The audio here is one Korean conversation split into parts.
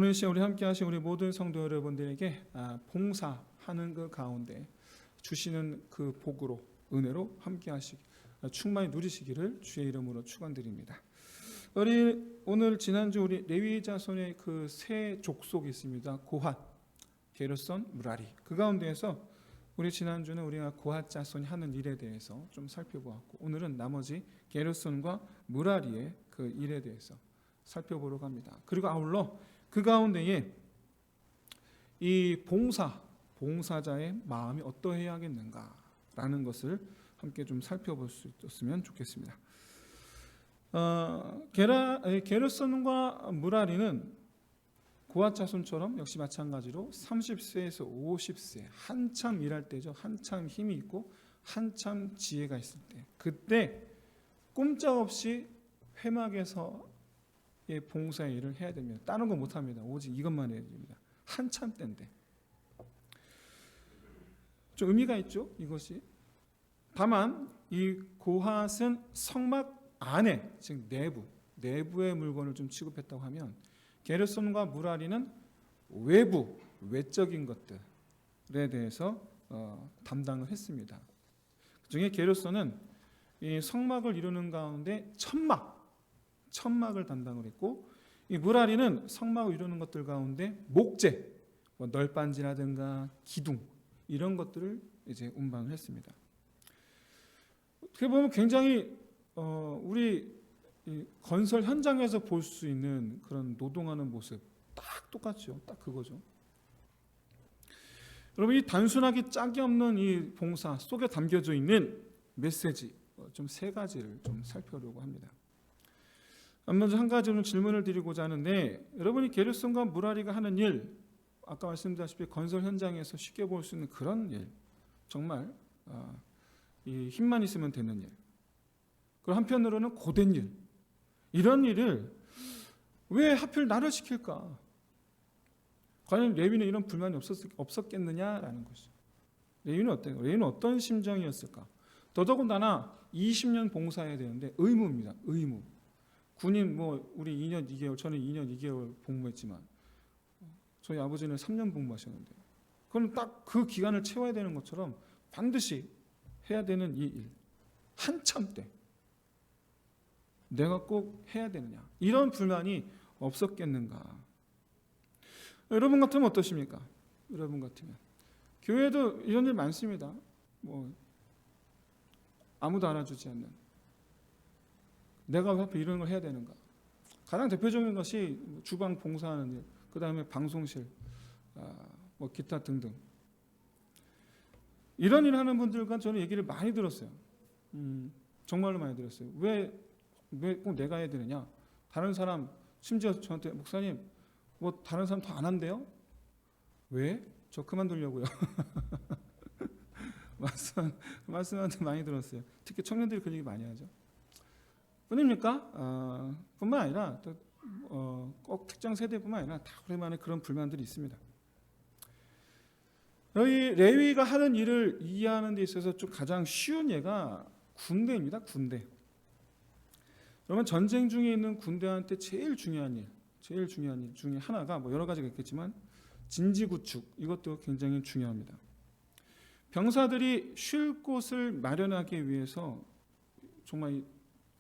오늘 이 시간 우리 함께 하신 우리 모든 성도 여러분들에게 봉사하는 그 가운데 주시는 그 복으로 은혜로 함께 하시기 충만히 누리시기를 주의 이름으로 축원드립니다. 오늘 지난주 우리 레위 자손의 그 세 족속이 있습니다. 고핫, 게르손, 무라리. 그 가운데에서 우리 지난주는 우리가 고핫 자손이 하는 일에 대해서 좀 살펴보았고, 오늘은 나머지 게르손과 무라리의 그 일에 대해서 살펴보려고 합니다. 그리고 아울러 그 가운데에 이 봉사자의 마음이 어떠해야겠는가라는 것을 함께 좀 살펴볼 수 있었으면 좋겠습니다. 게르손과 무라리는 고핫 자손처럼 역시 마찬가지로 30세에서 50세 한참 일할 때죠. 한참 힘이 있고 한참 지혜가 있을 때, 그때 꼼짝없이 회막에서 봉사의 일을 해야 됩니다. 다른 거 못합니다. 오직 이것만 해야 됩니다. 한참 때인데 좀 의미가 있죠, 이것이. 다만 이 고핫은 성막 안에, 즉 내부의 물건을 좀 취급했다고 하면, 게르손과 무라리는 외적인 것들에 대해서 담당을 했습니다. 그중에 게르손은 이 성막을 이루는 가운데 천막을 담당을 했고, 이 무라리는 성막을 이루는 것들 가운데 목재, 널빤지라든가 기둥, 이런 것들을 이제 운반을 했습니다. 어떻게 보면 굉장히 우리 건설 현장에서 볼 수 있는 그런 노동하는 모습 딱 똑같죠. 딱 그거죠. 여러분, 이 단순하게 짝이 없는 이 봉사 속에 담겨져 있는 메시지 좀 세 가지를 좀 살펴보려고 합니다. 먼저 한 가지 질문을 드리고자 하는데, 여러분이 게르손과 무라리가 하는 일, 아까 말씀드렸다시피 건설 현장에서 쉽게 볼 수 있는 그런 일, 정말 이 힘만 있으면 되는 일, 그리고 한편으로는 고된 일, 이런 일을 왜 하필 나를 시킬까? 과연 레위는 이런 불만이 없었겠느냐라는 것이죠. 레위는 어때요? 레위는 어떤 심정이었을까? 더더군다나 20년 봉사해야 되는데 의무입니다. 의무. 군인 우리 2년 2개월, 저는 2년 2개월 복무했지만 저희 아버지는 3년 복무하셨는데, 그럼 딱 그 기간을 채워야 되는 것처럼 반드시 해야 되는 이 일, 한참 때 내가 꼭 해야 되느냐, 이런 불만이 없었겠는가? 여러분 같으면 어떠십니까? 여러분 같으면 교회도 이런 일 많습니다. 아무도 알아주지 않는, 내가 왜 하필 이런 걸 해야 되는가? 가장 대표적인 것이 주방 봉사하는 일, 그 다음에 방송실, 기타 등등. 이런 일 하는 분들과 저는 얘기를 많이 들었어요. 정말로 많이 들었어요. 왜 꼭 내가 해야 되느냐? 다른 사람, 심지어 저한테, 목사님, 다른 사람 더 안 한대요? 왜? 저 그만두려고요. 말씀한테 많이 들었어요. 특히 청년들이 그런 얘기 많이 하죠. 뿐입니까? 뿐만 아니라 꼭 특정 세대뿐만 아니라 다 우리만의 그런 불만들이 있습니다. 여기 레위가 하는 일을 이해하는 데 있어서 좀 가장 쉬운 예가 군대입니다. 군대. 그러면 전쟁 중에 있는 군대한테 제일 중요한 일 중에 하나가 여러 가지가 있겠지만 진지구축, 이것도 굉장히 중요합니다. 병사들이 쉴 곳을 마련하기 위해서 정말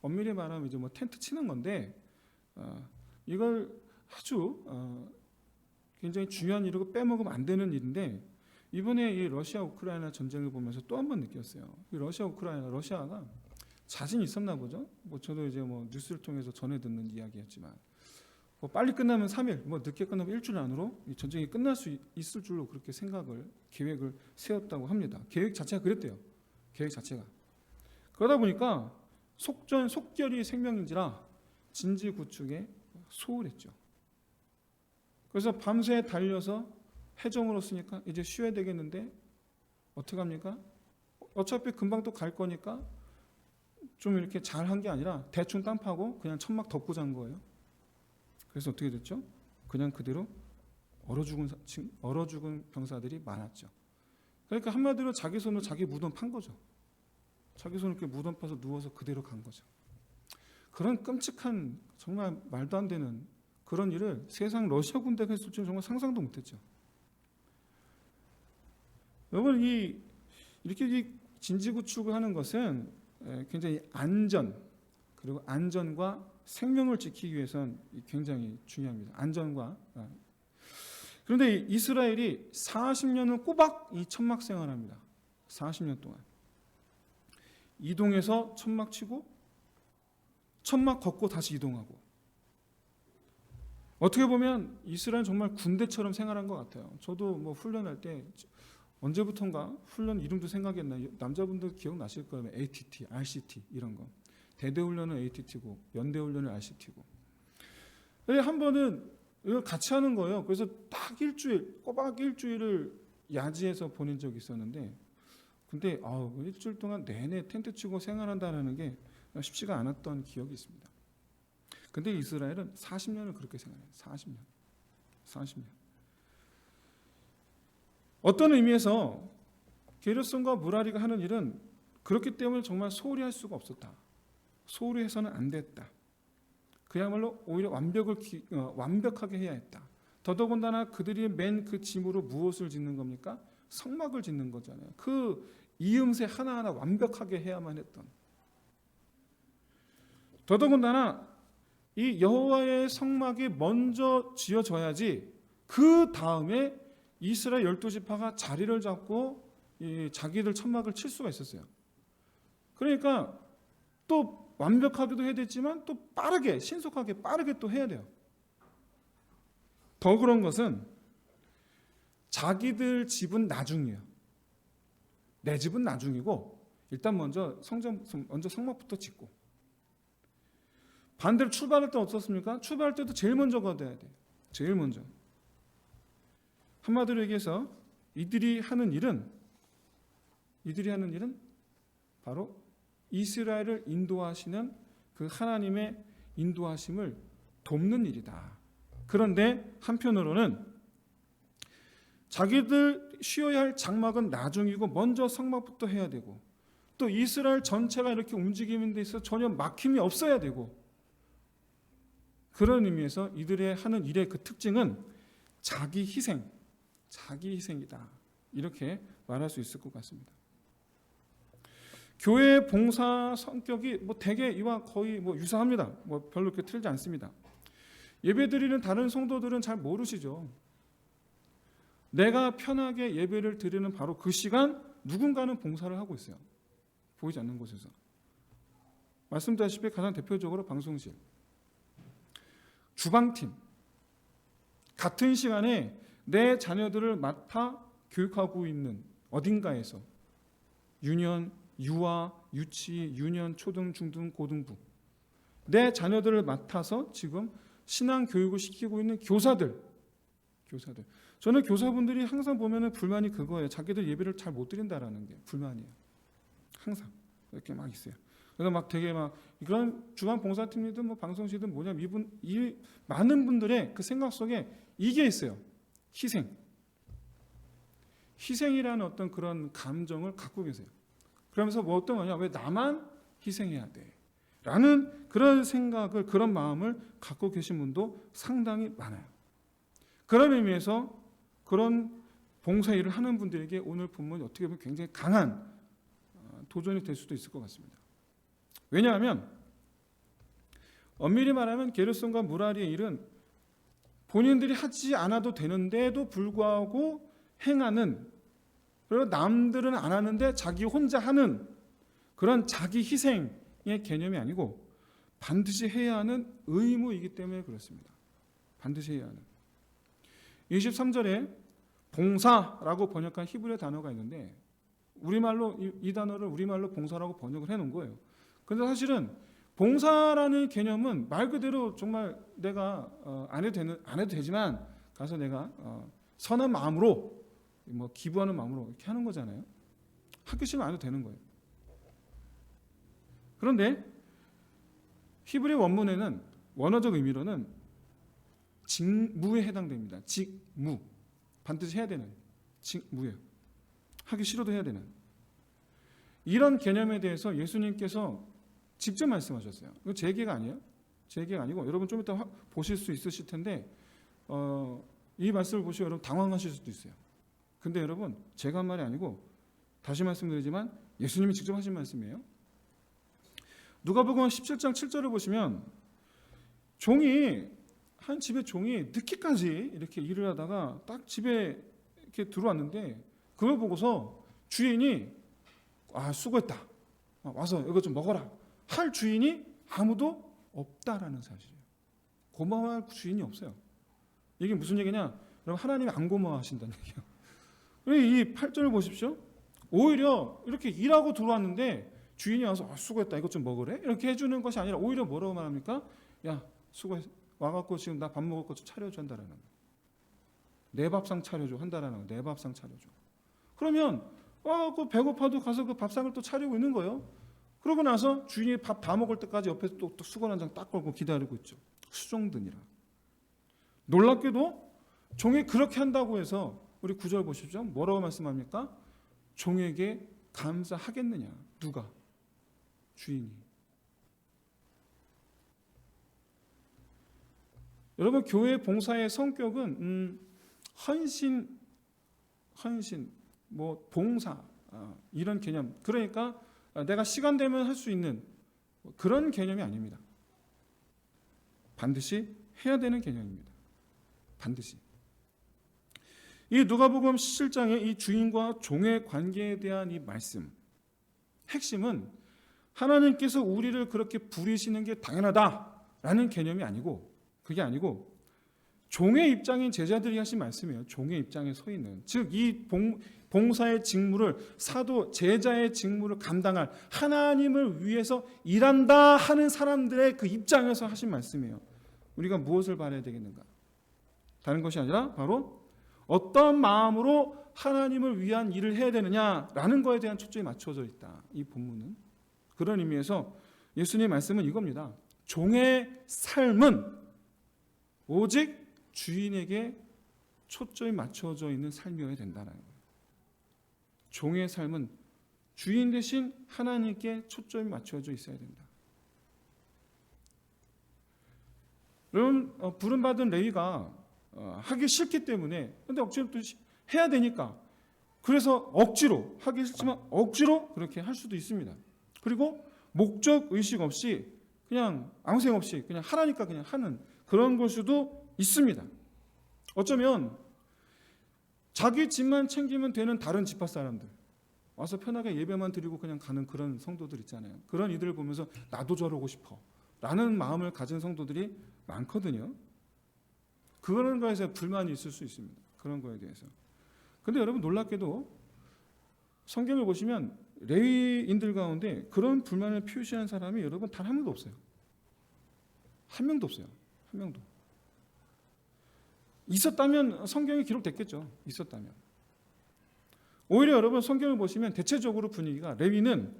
엄밀히 말하면 이제 텐트 치는 건데, 이걸 아주 굉장히 중요한 일이고 빼먹으면 안 되는 일인데, 이번에 이 러시아 우크라이나 전쟁을 보면서 또 한 번 느꼈어요. 이 러시아가 자신이 있었나 보죠. 저도 이제 뉴스를 통해서 전해 듣는 이야기였지만, 빨리 끝나면 3일, 늦게 끝나면 일주일 안으로 이 전쟁이 끝날 수 있을 줄로 그렇게 계획을 세웠다고 합니다. 계획 자체가 그랬대요. 계획 자체가. 그러다 보니까 속결이 생명인지라 진지구축에 소홀했죠. 그래서 밤새 달려서 해적으로 쓰니까 이제 쉬어야 되겠는데 어떻게 합니까? 어차피 금방 또 갈 거니까 좀 이렇게 잘한 게 아니라 대충 땅 파고 그냥 천막 덮고 잔 거예요. 그래서 어떻게 됐죠? 그냥 그대로 얼어 죽은 병사들이 많았죠. 그러니까 한마디로 자기 손으로 자기 무덤 판 거죠. 자기 손을 이렇게 무덤 파서 누워서 그대로 간 거죠. 그런 끔찍한, 정말 말도 안 되는 그런 일을 세상 러시아 군대가 했을 줄은 정말 상상도 못했죠. 여러분, 이렇게 진지구축을 하는 것은 굉장히 안전, 그리고 안전과 생명을 지키기 위해서는 굉장히 중요합니다. 안전과. 그런데 이스라엘이 40년을 꼬박 이 천막 생활합니다. 40년 동안. 이동해서 천막 치고 천막 걷고 다시 이동하고. 어떻게 보면 이스라엘은 정말 군대처럼 생활한 것 같아요. 저도 뭐 훈련할 때 언제부턴가 훈련 이름도 생각이 안 나요. 남자분들 기억나실 거예요. ATT, RCT 이런 거. 대대훈련은 ATT고 연대훈련은 RCT고. 한 번은 이걸 같이 하는 거예요. 그래서 딱 꼬박 일주일을 야지에서 보낸 적이 있었는데, 근데 일주일 동안 내내 텐트 치고 생활한다는 게 쉽지가 않았던 기억이 있습니다. 근데 이스라엘은 40년을 그렇게 생활해요. 40년. 어떤 의미에서 게르손과 무라리가 하는 일은 그렇기 때문에 정말 소홀히 할 수가 없었다. 소홀히 해서는 안 됐다. 그야말로 오히려 완벽하게 해야 했다. 더더군다나 그들이 맨 그 짐으로 무엇을 짓는 겁니까? 성막을 짓는 거잖아요. 그 이음새 하나하나 완벽하게 해야만 했던. 더더군다나 이 여호와의 성막이 먼저 지어져야지 그 다음에 이스라엘 12지파가 자리를 잡고 자기들 천막을 칠 수가 있었어요. 그러니까 또 완벽하게도 해야 됐지만 또 빠르게, 신속하게 빠르게 또 해야 돼요. 더 그런 것은 자기들 집은 나중이에요. 내 집은 나중이고 일단 먼저 성막부터 짓고. 반대로 출발할 때 어떻습니까? 출발할 때도 제일 먼저 가야 돼. 제일 먼저. 한마디로 얘기해서 이들이 하는 일은 바로 이스라엘을 인도하시는 그 하나님의 인도하심을 돕는 일이다. 그런데 한편으로는 자기들 쉬어야 할 장막은 나중이고 먼저 성막부터 해야 되고, 또 이스라엘 전체가 이렇게 움직이는 데 있어서 전혀 막힘이 없어야 되고, 그런 의미에서 이들의 하는 일의 그 특징은 자기 희생이다. 이렇게 말할 수 있을 것 같습니다. 교회 봉사 성격이 대개 이와 거의 유사합니다. 별로 그렇게 틀리지 않습니다. 예배드리는 다른 성도들은 잘 모르시죠. 내가 편하게 예배를 드리는 바로 그 시간 누군가는 봉사를 하고 있어요. 보이지 않는 곳에서. 말씀드렸다시피 가장 대표적으로 방송실, 주방팀, 같은 시간에 내 자녀들을 맡아 교육하고 있는 어딘가에서 유년, 유아, 유치, 유년, 초등, 중등, 고등부, 내 자녀들을 맡아서 지금 신앙 교육을 시키고 있는 교사들. 저는 교사분들이 항상 보면은 불만이 그거예요. 자기들 예배를 잘 못 드린다라는 게 불만이에요. 항상 이렇게 막 있어요. 그래서 되게 이런 주간 봉사팀이든 방송실이든 이 많은 분들의 그 생각 속에 이게 있어요. 희생이라는 어떤 그런 감정을 갖고 계세요. 그러면서 어떤 거냐? 왜 나만 희생해야 돼? 라는 그런 생각을, 그런 마음을 갖고 계신 분도 상당히 많아요. 그런 의미에서 그런 봉사 일을 하는 분들에게 오늘 본문이 어떻게 보면 굉장히 강한 도전이 될 수도 있을 것 같습니다. 왜냐하면 엄밀히 말하면 게르손과 무라리의 일은 본인들이 하지 않아도 되는데도 불구하고 행하는, 그리고 남들은 안 하는데 자기 혼자 하는 그런 자기 희생의 개념이 아니고 반드시 해야 하는 의무이기 때문에 그렇습니다. 반드시 해야 하는. 23절에 봉사라고 번역한 히브리 단어가 있는데 우리말로 이 단어를 우리말로 봉사라고 번역을 해놓은 거예요. 그런데 사실은 봉사라는 개념은 말 그대로 정말 내가 안 해도 되지만 가서 내가 선한 마음으로 기부하는 마음으로 이렇게 하는 거잖아요. 하기 싫으면 안 해도 되는 거예요. 그런데 히브리 원문에는 원어적 의미로는 직무에 해당됩니다. 직무. 반드시 해야 되는 직무예요. 하기 싫어도 해야 되는. 이런 개념에 대해서 예수님께서 직접 말씀하셨어요. 이거 제 얘기가 아니에요. 제 얘기가 아니고 여러분 좀 이따 보실 수 있으실 텐데 이 말씀을 보시고 여러분 당황하실 수도 있어요. 근데 여러분 제가 한 말이 아니고 다시 말씀드리지만 예수님이 직접 하신 말씀이에요. 누가복음 17장 7절을 보시면 한 집의 종이 늦게까지 이렇게 일을 하다가 딱 집에 이렇게 들어왔는데 그걸 보고서 주인이 수고했다. 와서 이거 좀 먹어라. 할 주인이 아무도 없다라는 사실이에요. 고마워할 주인이 없어요. 이게 무슨 얘기냐? 여러분 하나님이 안 고마워하신다는 얘기예요. 이 8절을 보십시오. 오히려 이렇게 일하고 들어왔는데 주인이 와서 수고했다. 이것 좀 먹으래? 이렇게 해주는 것이 아니라 오히려 뭐라고 말합니까? 야 수고했어. 와갖고 지금 나 밥 먹을 것 좀 차려줘 한다라는 거예요. 내 밥상 차려줘 한다라는 거예요. 내 밥상 차려줘. 그러면 그 배고파도 가서 그 밥상을 또 차리고 있는 거예요. 그러고 나서 주인이 밥 다 먹을 때까지 옆에서 또 수건 한 장 딱 걸고 기다리고 있죠. 수종드니라. 놀랍게도 종이 그렇게 한다고 해서 우리 9절 보십시오. 뭐라고 말씀합니까? 종에게 감사하겠느냐? 누가? 주인이. 여러분 교회 봉사의 성격은 헌신, 봉사 이런 개념. 그러니까 내가 시간 되면 할 수 있는 그런 개념이 아닙니다. 반드시 해야 되는 개념입니다. 반드시. 이 누가복음 17장의 이 주인과 종의 관계에 대한 이 말씀, 핵심은 하나님께서 우리를 그렇게 부리시는 게 당연하다라는 개념이 아니고, 그게 아니고 종의 입장인 제자들이 하신 말씀이에요. 종의 입장에 서 있는, 즉 이 봉사의 직무를, 사도 제자의 직무를 감당할, 하나님을 위해서 일한다 하는 사람들의 그 입장에서 하신 말씀이에요. 우리가 무엇을 바라야 되겠는가? 다른 것이 아니라 바로 어떤 마음으로 하나님을 위한 일을 해야 되느냐라는 것에 대한 초점이 맞춰져 있다. 이 본문은 그런 의미에서 예수님의 말씀은 이겁니다. 종의 삶은 오직 주인에게 초점이 맞춰져 있는 삶이어야 된다는 거예요. 종의 삶은 주인 대신 하나님께 초점이 맞춰져 있어야 된다. 여러분 부름받은 레위가 하기 싫기 때문에, 근데 억지로 또 해야 되니까, 그래서 억지로, 하기 싫지만 억지로 그렇게 할 수도 있습니다. 그리고 목적 의식 없이 그냥 아무 생각 없이 그냥 하라니까 그냥 하는 그런 걸 수도 있습니다. 어쩌면 자기 집만 챙기면 되는 다른 집합 사람들, 와서 편하게 예배만 드리고 그냥 가는 그런 성도들 있잖아요. 그런 이들을 보면서 나도 저러고 싶어 라는 마음을 가진 성도들이 많거든요. 그런 거에서 불만이 있을 수 있습니다. 그런 거에 대해서. 근데 여러분 놀랍게도 성경을 보시면 레위인들 가운데 그런 불만을 표시한 사람이 여러분 단 한 명도 없어요. 한 명도 없어요. 한 명도. 있었다면 성경에 기록됐겠죠. 있었다면. 오히려 여러분 성경을 보시면 대체적으로 분위기가, 레위는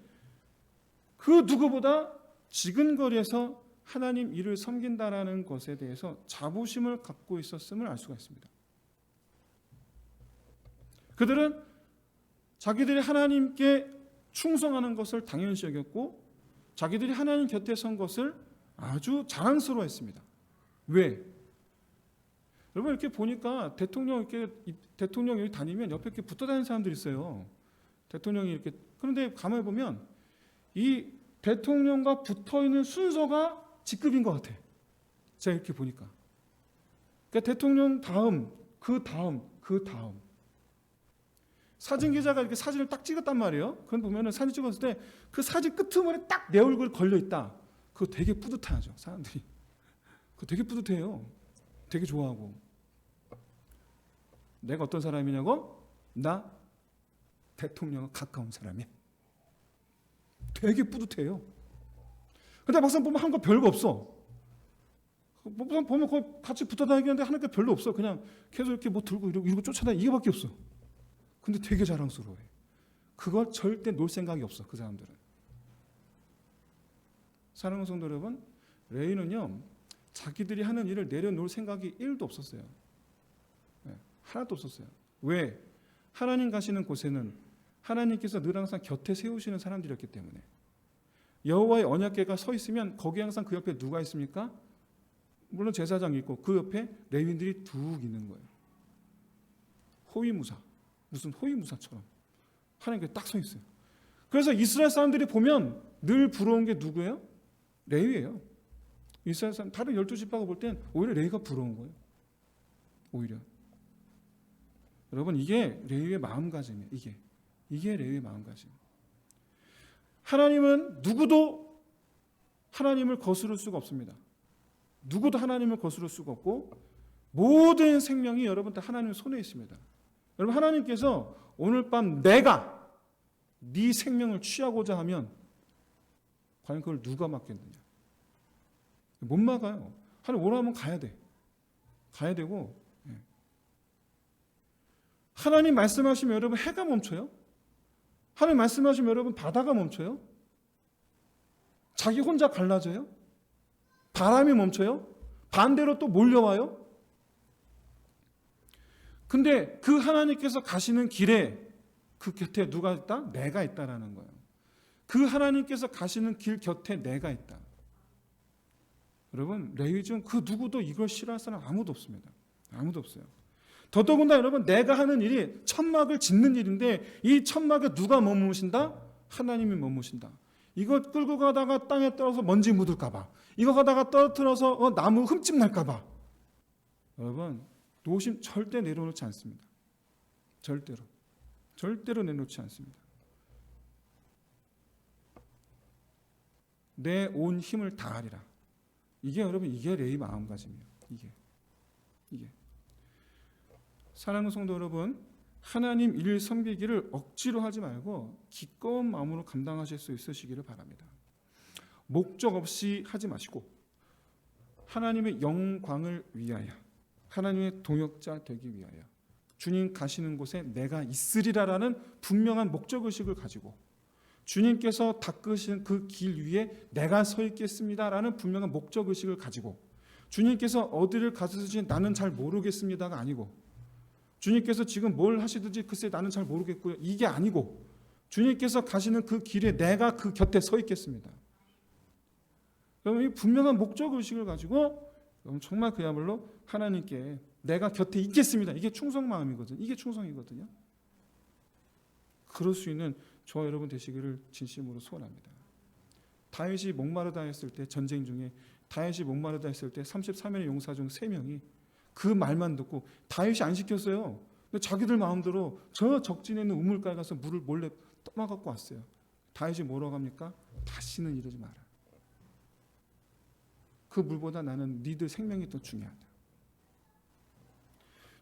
그 누구보다 지근거리에서 하나님 일을 섬긴다라는 것에 대해서 자부심을 갖고 있었음을 알 수가 있습니다. 그들은 자기들이 하나님께 충성하는 것을 당연시 여겼고, 자기들이 하나님 곁에 선 것을 아주 자랑스러워했습니다. 왜? 여러분 이렇게 보니까 대통령 여기 다니면 옆에 이렇게 붙어 다니는 사람들이 있어요. 대통령이 이렇게. 그런데 가만히 보면 이 대통령과 붙어 있는 순서가 직급인 것 같아. 제가 이렇게 보니까. 그러니까 대통령 다음, 그 다음, 그 다음. 사진 기자가 이렇게 사진을 딱 찍었단 말이에요. 그건 보면은 사진 찍었을 때 그 사진 끄트머리에 딱 내 얼굴 걸려 있다. 그거 되게 뿌듯하죠, 사람들이. 그거 되게 뿌듯해요. 되게 좋아하고. 내가 어떤 사람이냐고? 나 대통령과 가까운 사람이야. 되게 뿌듯해요. 근데 막상 보면 한 거 별거 없어. 보면 거의 같이 붙어 다니는데 하는 게 별로 없어. 그냥 계속 이렇게 뭐 들고 이러고 쫓아다니, 이거밖에 없어. 근데 되게 자랑스러워해. 그걸 절대 놓을 생각이 없어, 그 사람들은. 사랑하는 성도 여러분, 레위는요 자기들이 하는 일을 내려놓을 생각이 1도 없었어요. 네, 하나도 없었어요. 왜? 하나님 가시는 곳에는 하나님께서 늘 항상 곁에 세우시는 사람들이었기 때문에. 여호와의 언약궤가 서 있으면 거기 항상 그 옆에 누가 있습니까? 물론 제사장이 있고 그 옆에 레위인들이 둑 있는 거예요. 호위무사, 무슨 호위무사처럼 하나님께 딱 서 있어요. 그래서 이스라엘 사람들이 보면 늘 부러운 게 누구예요? 레위예요. 이스라엘 사람 다른 12지파가 볼 땐 오히려 레위가 부러운 거예요. 오히려. 여러분 이게 레위의 마음가짐이에요. 이게 레위의 마음가짐. 하나님은 누구도 하나님을 거스를 수가 없습니다. 누구도 하나님을 거스를 수가 없고 모든 생명이 여러분 다 하나님의 손에 있습니다. 여러분 하나님께서 오늘 밤 내가 네 생명을 취하고자 하면 과연 그걸 누가 막겠느냐? 못 막아요. 하나님 오라 하면 가야 돼. 가야 되고 하나님 말씀하시면 여러분 해가 멈춰요? 하나님 말씀하시면 여러분 바다가 멈춰요? 자기 혼자 갈라져요? 바람이 멈춰요? 반대로 또 몰려와요? 근데 그 하나님께서 가시는 길에 그 곁에 누가 있다? 내가 있다라는 거예요. 그 하나님께서 가시는 길 곁에 내가 있다. 여러분 레위 중 그 누구도 이걸 싫어할 사람 아무도 없습니다. 아무도 없어요. 더더군다나 여러분 내가 하는 일이 천막을 짓는 일인데 이 천막에 누가 머무신다? 하나님이 머무신다. 이거 끌고 가다가 땅에 떨어서 먼지 묻을까 봐. 이거 가다가 떨어뜨려서 나무 흠집 날까 봐. 여러분 노심 절대 내려놓지 않습니다. 절대로 내놓지 않습니다. 내 온 힘을 다하리라. 이게 여러분 이게 레위 마음가짐이에요. 이게 사랑하는 성도 여러분, 하나님 일 섬기기를 억지로 하지 말고 기꺼운 마음으로 감당하실 수 있으시기를 바랍니다. 목적 없이 하지 마시고 하나님의 영광을 위하여, 하나님의 동역자 되기 위하여, 주님 가시는 곳에 내가 있으리라라는 분명한 목적의식을 가지고 주님께서 닦으신 그 길 위에 내가 서 있겠습니다라는 분명한 목적의식을 가지고 주님께서 어디를 가시든지 나는 잘 모르겠습니다가 아니고 주님께서 지금 뭘 하시든지 글쎄 나는 잘 모르겠고요. 이게 아니고 주님께서 가시는 그 길에 내가 그 곁에 서 있겠습니다. 여러분 이 분명한 목적의식을 가지고 여러분 정말 그야말로 하나님께 내가 곁에 있겠습니다. 이게 충성 마음이거든요. 이게 충성이거든요. 그럴 수 있는 저와 여러분 되시기를 진심으로 소원합니다. 다윗이 목마르다 했을 때 전쟁 중에 다윗이 목마르다 했을 때 33명의 용사 중 3명이 그 말만 듣고 다윗이 안 시켰어요. 근데 자기들 마음대로 저 적진에 있는 우물가에 가서 물을 몰래 떠나갖고 왔어요. 다윗이 뭐라고 합니까? 다시는 이러지 마라. 그 물보다 나는 니들 생명이 더 중요하다.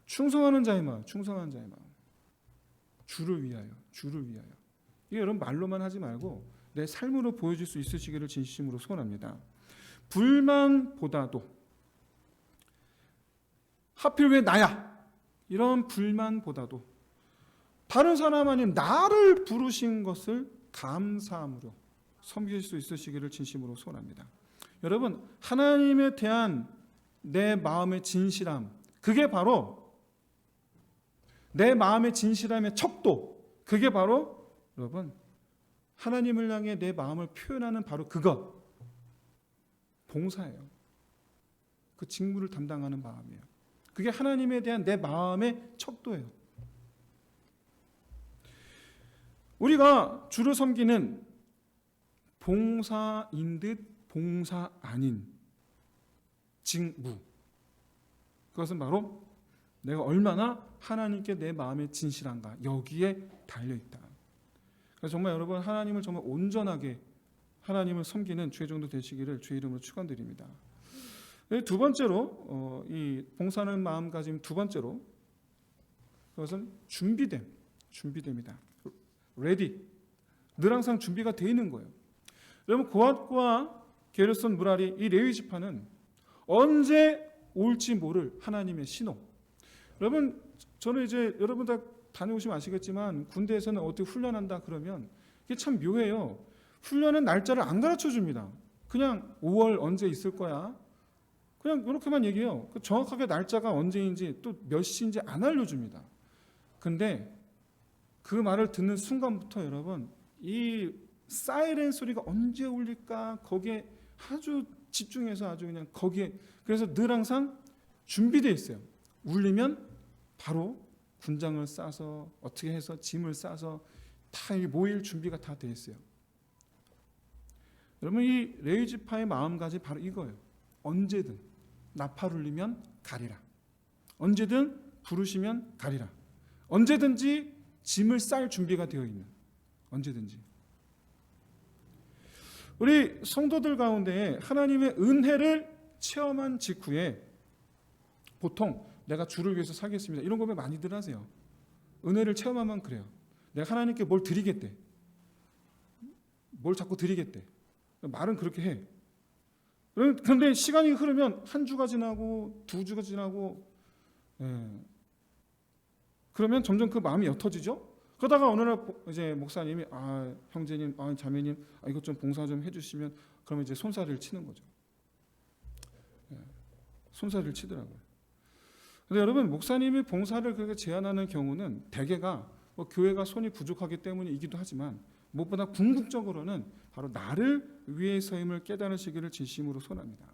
충성하는 자의 마음, 충성하는 자의 마음. 주를 위하여. 이게 여러분 말로만 하지 말고 내 삶으로 보여줄 수 있으시기를 진심으로 소원합니다. 불만보다도 하필 왜 나야? 이런 불만보다도 다른 사람 아닌 나를 부르신 것을 감사함으로 섬길 수 있으시기를 진심으로 소원합니다. 여러분 하나님에 대한 내 마음의 진실함, 그게 바로 내 마음의 진실함의 척도, 그게 바로 여러분 하나님을 향해 내 마음을 표현하는 바로 그것, 봉사예요. 그 직무를 담당하는 마음이에요. 그게 하나님에 대한 내 마음의 척도예요. 우리가 주를 섬기는 봉사인 듯 봉사 아닌 직무, 그것은 바로 내가 얼마나 하나님께 내 마음에 진실한가, 여기에 달려있다. 그래서 정말 여러분 하나님을 정말 온전하게 하나님을 섬기는 주의 종도 되시기를 주의 이름으로 축원드립니다. 두 번째로 이 봉사하는 마음가짐 두 번째로 그것은 준비됨이다. 레디, 늘 항상 준비가 되어 있는 거예요. 여러분 고핫과 게르손 무라리 이 레위 지파는 언제 올지 모를 하나님의 신호. 여러분 저는 이제 여러분 다 다녀오시면 아시겠지만 군대에서는 어떻게 훈련한다 그러면 이게 참 묘해요. 훈련은 날짜를 안 가르쳐 줍니다. 그냥 5월 언제 있을 거야. 그냥 이렇게만 얘기해요. 정확하게 날짜가 언제인지 또 몇 시인지 안 알려줍니다. 근데 그 말을 듣는 순간부터 여러분 이 사이렌 소리가 언제 울릴까 거기에 아주 집중해서 아주 그냥 거기에, 그래서 늘 항상 준비되어 있어요. 울리면 바로 군장을 싸서 어떻게 해서 짐을 싸서 다 모일 준비가 다 되어 있어요. 여러분, 이 레위 지파의 마음가짐이 바로 이거예요. 언제든 나팔 울리면 가리라. 언제든 부르시면 가리라. 언제든지 짐을 쌀 준비가 되어 있는, 언제든지. 우리 성도들 가운데 하나님의 은혜를 체험한 직후에 보통 내가 주를 위해서 살겠습니다, 이런 고백 많이들 하세요. 은혜를 체험하면 그래요. 내가 하나님께 뭘 드리겠대, 뭘 자꾸 드리겠대, 말은 그렇게 해. 그런데 시간이 흐르면 한 주가 지나고 두 주가 지나고, 그러면 점점 그 마음이 옅어지죠. 그러다가 어느 날 이제 목사님이 형제님, 자매님, 이것 좀 봉사 좀 해주시면, 그러면 이제 손살을 치는 거죠. 손살을 치더라고요. 근데 여러분, 목사님이 봉사를 그렇게 제안하는 경우는 대개가 교회가 손이 부족하기 때문이기도 하지만, 무엇보다 궁극적으로는 바로 나를 위해서임을 깨달으시기를 진심으로 소원합니다.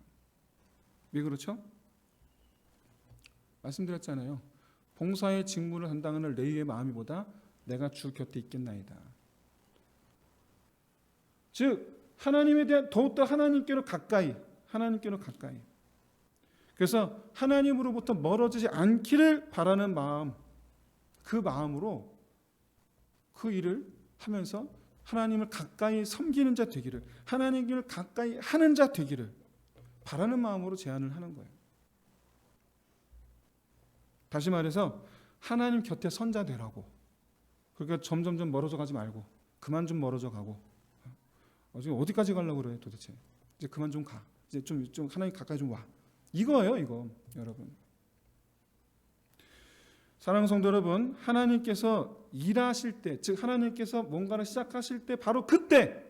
왜 그렇죠? 말씀드렸잖아요. 봉사의 직무를 담당하는 레위의 마음이보다 내가 주 곁에 있겠나이다. 즉 하나님에 대한, 더욱더 하나님께로 가까이. 그래서 하나님으로부터 멀어지지 않기를 바라는 마음, 그 마음으로 그 일을 하면서 하나님을 가까이 섬기는 자 되기를, 하나님을 가까이 하는 자 되기를 바라는 마음으로 제안을 하는 거예요. 다시 말해서 하나님 곁에 선자 되라고. 그러니까 점점점 멀어져 가지 말고, 그만 좀 멀어져 가고, 지금 어디까지 가려고 그래 도대체. 이제 그만 좀 가. 이제 좀 하나님 가까이 좀 와. 이거예요, 이거. 여러분, 사랑하는 성도 여러분, 하나님께서 일하실 때, 즉 하나님께서 뭔가를 시작하실 때, 바로 그때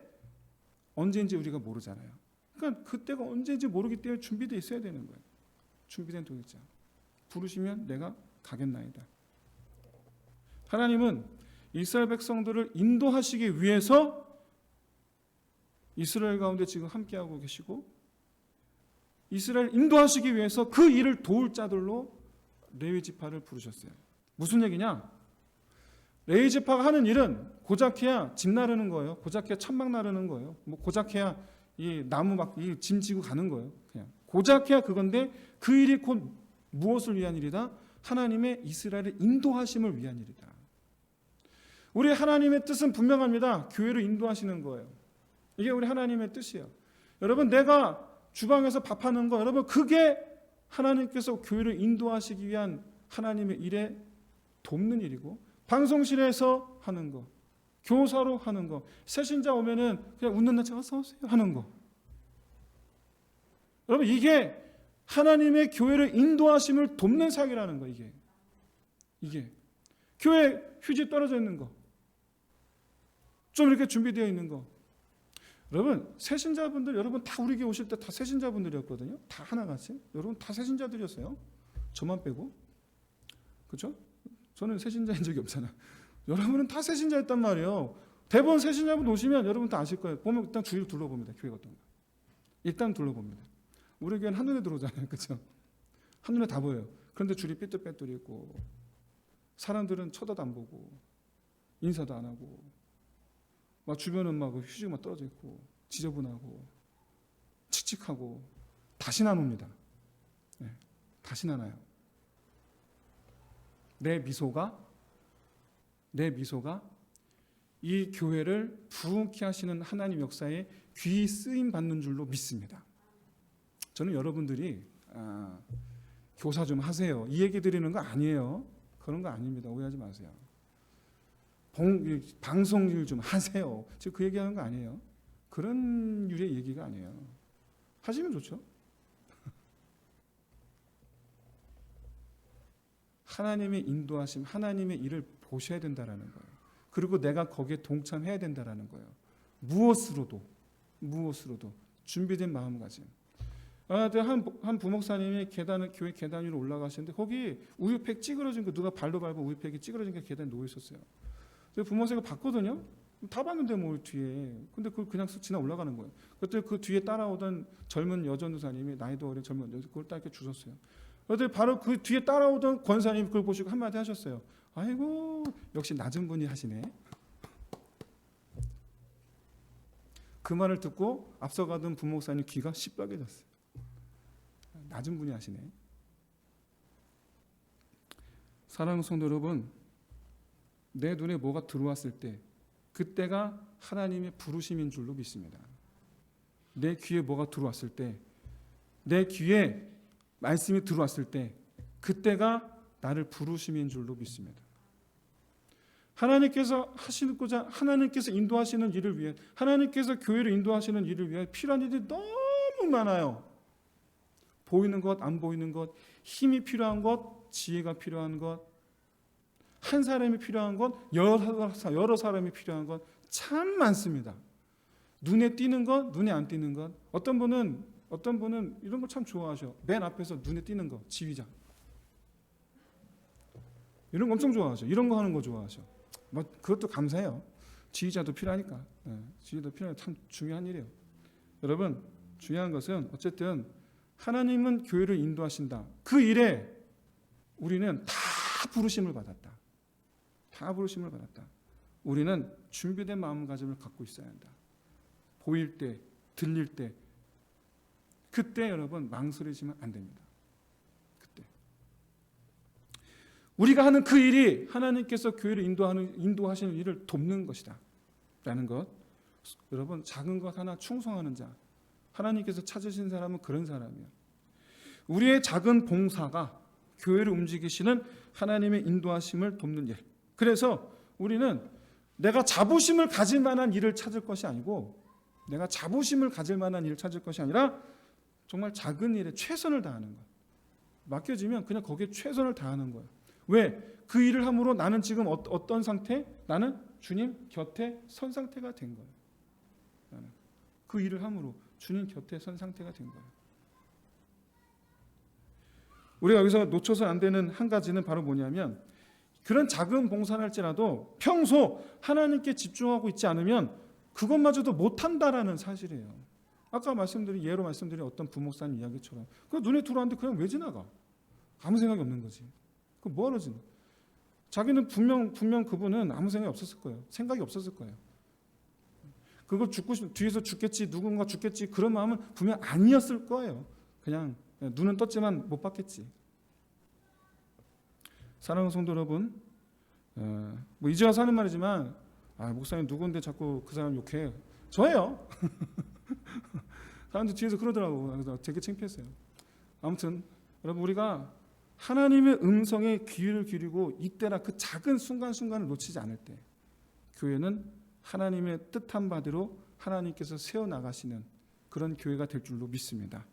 언제인지 우리가 모르잖아요. 그러니까 그때가 언제인지 모르기 때문에 준비되어 있어야 되는 거예요. 준비된 동역자. 부르시면 내가 가겠나이다. 하나님은 이스라엘 백성들을 인도하시기 위해서 이스라엘 가운데 지금 함께하고 계시고, 이스라엘 인도하시기 위해서 그 일을 도울 자들로 레위 지파를 부르셨어요. 무슨 얘기냐? 레위 지파가 하는 일은 고작해야 집 나르는 거예요. 고작해야 천막 나르는 거예요. 고작해야 이 나무 막 이 짐 지고 가는 거예요. 그냥 고작해야 그건데, 그 일이 곧 무엇을 위한 일이다? 하나님의 이스라엘을 인도하심을 위한 일이다. 우리 하나님의 뜻은 분명합니다. 교회를 인도하시는 거예요. 이게 우리 하나님의 뜻이에요. 여러분, 내가 주방에서 밥하는 거, 여러분, 그게 하나님께서 교회를 인도하시기 위한 하나님의 일에 돕는 일이고, 방송실에서 하는 거, 교사로 하는 거, 새신자 오면은 그냥 웃는 날 어서 오세요 하는 거, 여러분, 이게 하나님의 교회를 인도하심을 돕는 사역이라는 거. 이게 교회 휴지 떨어져 있는 거, 좀 이렇게 준비되어 있는 거. 여러분, 새신자분들, 여러분 다 우리 교회 오실 때 다 새신자분들이었거든요. 다 하나같이. 여러분 다 새신자들이었어요. 저만 빼고. 그렇죠? 저는 새신자인 적이 없잖아. 여러분은 다 새신자였단 말이에요. 대부분 새신자분 오시면 여러분 다 아실 거예요. 보면 일단 주위를 둘러봅니다. 교회가 어떤가. 일단 둘러봅니다. 우리 교회는 한눈에 들어오잖아요. 그렇죠? 한눈에 다 보여요. 그런데 줄이 삐뚤빼뚤 있고, 사람들은 쳐다도 안 보고, 인사도 안 하고, 막 주변은 막 휴지가 막 떨어져 있고, 지저분하고, 칙칙하고, 다시 안 옵니다. 네, 다시 안 와요. 내 미소가 이 교회를 부흥케 하시는 하나님 역사에 귀히 쓰임 받는 줄로 믿습니다. 저는 여러분들이 교사 좀 하세요, 이 얘기 드리는 거 아니에요. 그런 거 아닙니다. 오해하지 마세요. 방송일 좀 하세요, 지금 그 얘기하는 거 아니에요. 그런 유의 얘기가 아니에요. 하시면 좋죠. 하나님의 인도하심, 하나님의 일을 보셔야 된다라는 거예요. 그리고 내가 거기에 동참해야 된다라는 거예요. 무엇으로도 준비된 마음가짐. 한 부목사님이 교회 계단 위로 올라가시는데, 거기 우유팩 찌그러진 거, 누가 발로 밟아 우유팩이 찌그러진 게 계단에 놓여 있었어요. 그래서 부목사님이 봤거든요. 다 봤는데 뭐 뒤에. 근데 그걸 그냥 지나 올라가는 거예요. 그때 그 뒤에 따라오던 젊은 여전도사님이 나이도 어린 젊은 여전도사 그걸 딱 이렇게 주셨어요. 그런데 바로 그 뒤에 따라오던 권사님이 그걸 보시고 한마디 하셨어요. 아이고 역시 낮은 분이 하시네. 그 말을 듣고 앞서가던 부목사님 귀가 시뻘개졌어요. 낮은 분이 하시네. 사랑하는 성도 여러분, 내 눈에 뭐가 들어왔을 때 그때가 하나님의 부르심인 줄로 믿습니다. 내 귀에 뭐가 들어왔을 때, 내 귀에 말씀이 들어왔을 때 그때가 나를 부르심인 줄로 믿습니다. 하나님께서 하나님께서 인도하시는 일을 위해, 하나님께서 교회를 인도하시는 일을 위해 필요한 일이 너무 많아요. 보이는 것, 안 보이는 것, 힘이 필요한 것, 지혜가 필요한 것, 한 사람이 필요한 것, 여러 사람이 필요한 것 참 많습니다. 눈에 띄는 것, 눈에 안 띄는 것. 어떤 분은 이런 거 참 좋아하셔. 맨 앞에서 눈에 띄는 거, 지휘자. 이런 거 엄청 좋아하셔. 이런 거 하는 거 좋아하셔. 뭐 그것도 감사해요. 지휘자도 필요하니까. 지휘도 필요하니까 참 중요한 일이에요. 여러분, 중요한 것은 어쨌든 하나님은 교회를 인도하신다. 그 일에 우리는 다 부르심을 받았다. 다 부르심을 받았다. 우리는 준비된 마음가짐을 갖고 있어야 한다. 보일 때, 들릴 때, 그때 여러분 망설이시면 안 됩니다. 그때 우리가 하는 그 일이 하나님께서 교회를 인도하시는 일을 돕는 것이다 라는 것. 여러분, 작은 것 하나 충성하는 자, 하나님께서 찾으신 사람은 그런 사람이에요. 우리의 작은 봉사가 교회를 움직이시는 하나님의 인도하심을 돕는 일. 그래서 우리는 내가 자부심을 가질 만한 일을 찾을 것이 아니고, 내가 자부심을 가질 만한 일을 찾을 것이 아니라 정말 작은 일에 최선을 다하는 것. 맡겨지면 그냥 거기에 최선을 다하는 거예요. 왜? 그 일을 함으로 나는 지금 어떤 상태? 나는 주님 곁에 선 상태가 된 거예요. 나는 그 일을 함으로 주님 곁에 선 상태가 된 거예요. 우리가 여기서 놓쳐서 안 되는 한 가지는 바로 뭐냐면, 그런 작은 봉사를 할지라도 평소 하나님께 집중하고 있지 않으면 그것마저도 못한다라는 사실이에요. 아까 예로 말씀드린 어떤 부목사님 이야기처럼 그 눈에 들어왔는데 그냥 왜 지나가? 아무 생각이 없는 거지. 그 뭐하러 지나? 자기는 분명 그분은 아무 생각이 없었을 거예요. 생각이 없었을 거예요. 그걸 뒤에서 죽겠지, 누군가 죽겠지, 그런 마음은 분명 아니었을 거예요. 그냥 눈은 떴지만 못 봤겠지. 사랑하는 성도 여러분, 뭐 이제 와서 하는 말이지만, 목사님 누군데 자꾸 그 사람 욕해? 저예요. 사람들 뒤에서 그러더라고. 그래서 되게 창피했어요. 아무튼 여러분, 우리가 하나님의 음성에 귀를 기울이고 이때나 그 작은 순간순간을 놓치지 않을 때, 교회는 하나님의 뜻한 바대로 하나님께서 세워나가시는 그런 교회가 될 줄로 믿습니다.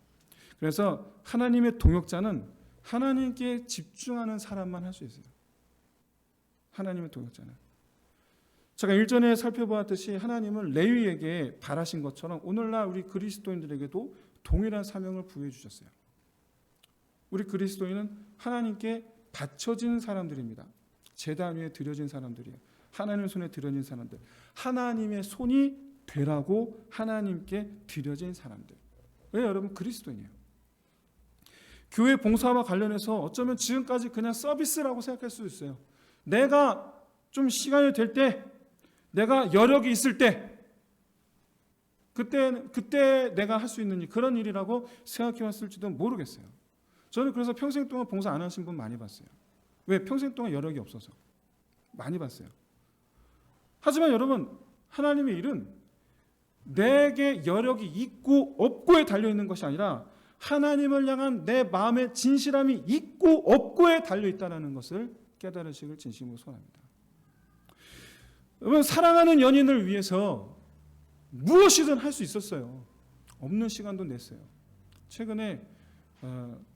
그래서 하나님의 동역자는 하나님께 집중하는 사람만 할 수 있어요. 하나님의 동역자는. 제가 일전에 살펴보았듯이 하나님은 레위에게 바라신 것처럼 오늘날 우리 그리스도인들에게도 동일한 사명을 부여해 주셨어요. 우리 그리스도인은 하나님께 바쳐진 사람들입니다. 제단 위에 드려진 사람들이에요. 하나님의 손에 드려진 사람들. 하나님의 손이 되라고 하나님께 드려진 사람들. 왜 여러분 그리스도인이에요. 교회 봉사와 관련해서 어쩌면 지금까지 그냥 서비스라고 생각할 수 있어요. 내가 좀 시간이 될 때, 내가 여력이 있을 때, 그때 내가 할 수 있는 그런 일이라고 생각해 왔을지도 모르겠어요. 저는 그래서 평생 동안 봉사 안 하신 분 많이 봤어요. 왜? 평생 동안 여력이 없어서. 많이 봤어요. 하지만 여러분, 하나님의 일은 내게 여력이 있고 없고에 달려있는 것이 아니라 하나님을 향한 내 마음의 진실함이 있고 없고에 달려있다는 것을 깨달으시길 진심으로 소원합니다. 여러분, 사랑하는 연인을 위해서 무엇이든 할 수 있었어요. 없는 시간도 냈어요. 최근에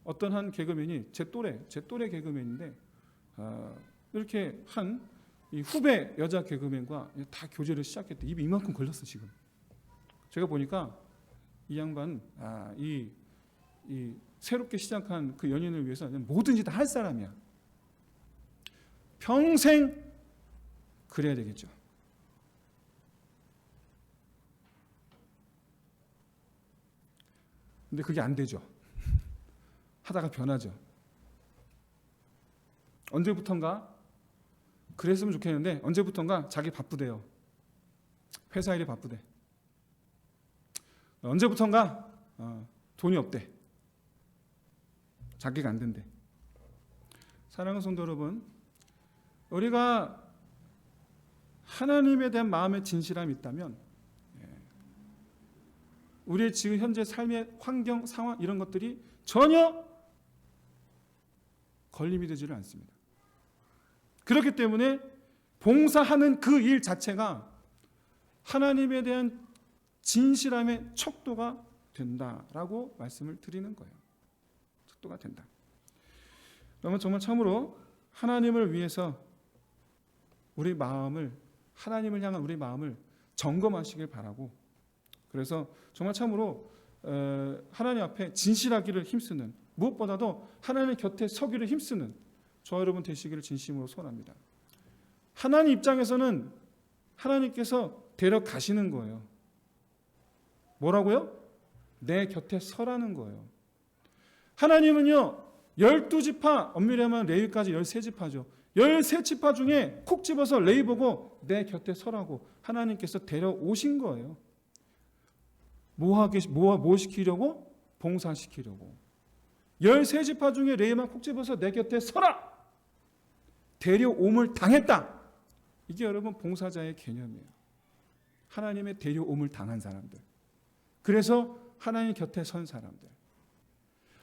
어떤 한 개그맨이 제 또래 개그맨인데 이렇게 한 이 후배 여자 개그맨과 다 교제를 시작했대. 입이 이만큼 걸렸어 지금. 제가 보니까 이 양반 이 새롭게 시작한 그 연인을 위해서 뭐든지 다 할 사람이야. 평생 그래야 되겠죠. 근데 그게 안 되죠. 하다가 변하죠. 언제부턴가 그랬으면 좋겠는데 언제부턴가 자기 바쁘대요. 회사 일이 바쁘대. 언제부턴가 돈이 없대. 자기가 안 된대. 사랑하는 성도 여러분, 우리가 하나님에 대한 마음의 진실함이 있다면 우리의 지금 현재 삶의 환경, 상황 이런 것들이 전혀 걸림이 되지를 않습니다. 그렇기 때문에 봉사하는 그 일 자체가 하나님에 대한 진실함의 척도가 된다라고 말씀을 드리는 거예요. 척도가 된다. 그러면 정말 참으로 하나님을 위해서 우리 마음을, 하나님을 향한 우리 마음을 점검하시길 바라고, 그래서 정말 참으로 하나님 앞에 진실하기를 힘쓰는, 무엇보다도 하나님 곁에 서기를 힘쓰는 저와 여러분 되시기를 진심으로 소원합니다. 하나님 입장에서는 하나님께서 데려가시는 거예요. 뭐라고요? 내 곁에 서라는 거예요. 하나님은요 12지파, 엄밀히 하면 레위까지 13지파죠. 13지파 중에 콕 집어서 레위 보고 내 곁에 서라고 하나님께서 데려오신 거예요. 뭐 시키려고? 봉사시키려고. 13지파 중에 레위만 콕 집어서 내 곁에 서라! 데려옴을 당했다. 이게 여러분 봉사자의 개념이에요. 하나님의 데려옴을 당한 사람들. 그래서 하나님 곁에 선 사람들.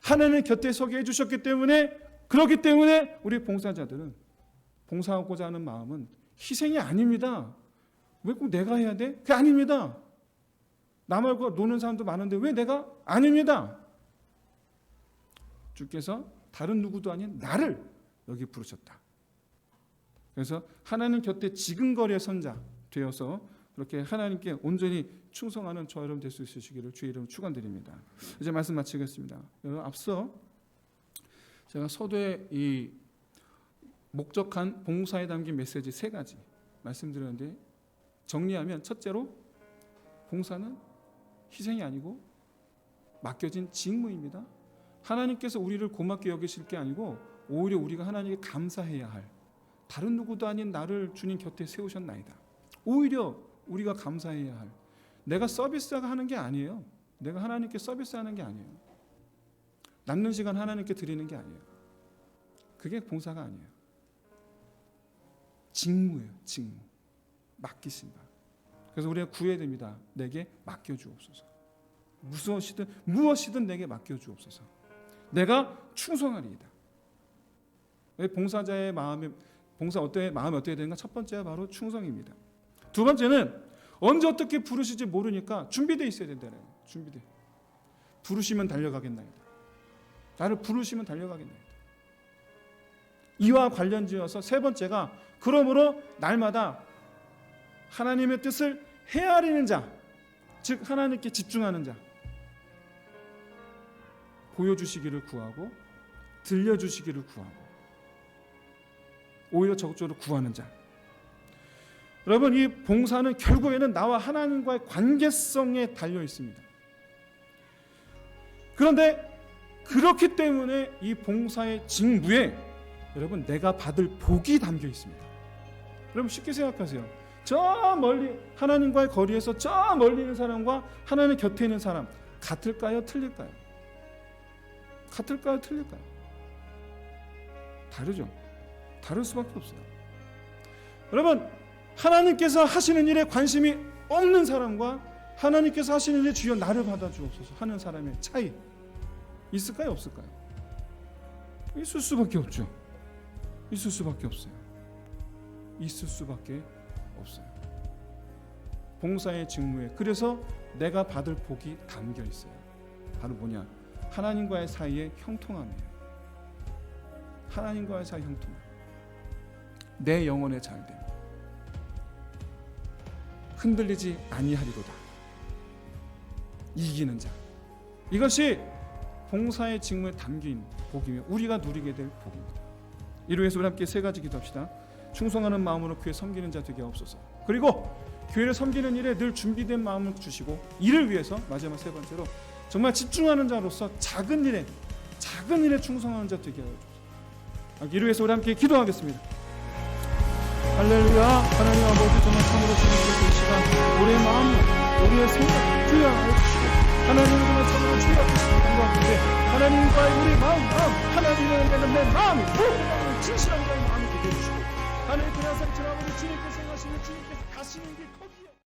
하나님 곁에 서게 해주셨기 때문에, 그렇기 때문에 우리 봉사자들은, 봉사하고자 하는 마음은 희생이 아닙니다. 왜 꼭 내가 해야 돼? 그게 아닙니다. 나 말고 노는 사람도 많은데 왜 내가? 아닙니다. 주께서 다른 누구도 아닌 나를 여기 부르셨다. 그래서 하나님 곁에 지근거리의 선자 되어서 그렇게 하나님께 온전히 충성하는 저와 여러분 될 수 있으시기를 주의 이름으로 축원드립니다. 이제 말씀 마치겠습니다. 여러분, 앞서 제가 서두에 이 목적한 봉사에 담긴 메시지 3가지 말씀드렸는데, 정리하면 첫째로 봉사는 희생이 아니고 맡겨진 직무입니다. 하나님께서 우리를 고맙게 여기실 게 아니고 오히려 우리가 하나님께 감사해야 할, 다른 누구도 아닌 나를 주님 곁에 세우셨나이다. 오히려 우리가 감사해야 할, 내가 서비스하는 게 아니에요. 내가 하나님께 서비스하는 게 아니에요. 남는 시간 하나님께 드리는 게 아니에요. 그게 봉사가 아니에요. 직무예요. 직무. 맡기신 바. 그래서 우리가 구해야 됩니다. 내게 맡겨주옵소서. 무엇이든 내게 맡겨주옵소서. 내가 충성하리이다. 봉사자의 마음이 어떻게 되는가? 첫 번째가 바로 충성입니다. 두 번째는 언제 어떻게 부르실지 모르니까 준비되어 있어야 된다는 거예요. 준비돼. 부르시면 달려가겠나이다. 나를 부르시면 달려가겠나이다. 이와 관련지어서 세 번째가, 그러므로 날마다 하나님의 뜻을 헤아리는 자, 즉 하나님께 집중하는 자, 보여주시기를 구하고 들려주시기를 구하고 오히려 적극적으로 구하는 자. 여러분, 이 봉사는 결국에는 나와 하나님과의 관계성에 달려 있습니다. 그런데 그렇기 때문에 이 봉사의 직무에 여러분 내가 받을 복이 담겨 있습니다. 여러분 쉽게 생각하세요. 저 멀리 하나님과의 거리에서 저 멀리 있는 사람과 하나님 곁에 있는 사람 같을까요? 틀릴까요? 같을까요? 틀릴까요? 다르죠. 다를 수밖에 없어요. 여러분, 하나님께서 하시는 일에 관심이 없는 사람과 하나님께서 하시는 일에 주여 나를 받아주옵소서 하는 사람의 차이 있을까요? 없을까요? 있을 수밖에 없죠. 있을 수밖에 없어요. 있을 수밖에 없어요. 봉사의 직무에, 그래서 내가 받을 복이 담겨 있어요. 바로 뭐냐? 하나님과의 사이의 형통함이에요. 하나님과의 사이 형통함. 내 영혼의 잘됨. 흔들리지 아니하리로다. 이기는 자. 이것이 봉사의 직무에 담긴 복이며 우리가 누리게 될 복입니다. 이로 해서 우리 함께 3가지 기도합시다. 충성하는 마음으로 그의 섬기는 자 되게 하옵소서. 그리고 교회를 섬기는 일에 늘 준비된 마음을 주시고 이를 위해서 마지막 세 번째로 정말 집중하는 자로서 작은 일에 충성하는 자 되게 하여 주옵소서. 이를 위해서 우리 함께 기도하겠습니다. 할렐루야. 하나님 아버지, 정말 참으로 주님께서 이 시간 우리의 마음, 우리의 생각 주여하여 주시고 하나님을 정말 참으로 주여하시고 간구하는데 하나님과의 우리 마음 하나님을 향한 내 마음이 진실한 자의 마음이 되게 해주시고 하나님 그냥 삼천 아버지 주님께서 행하시는 주님께서 가시는 길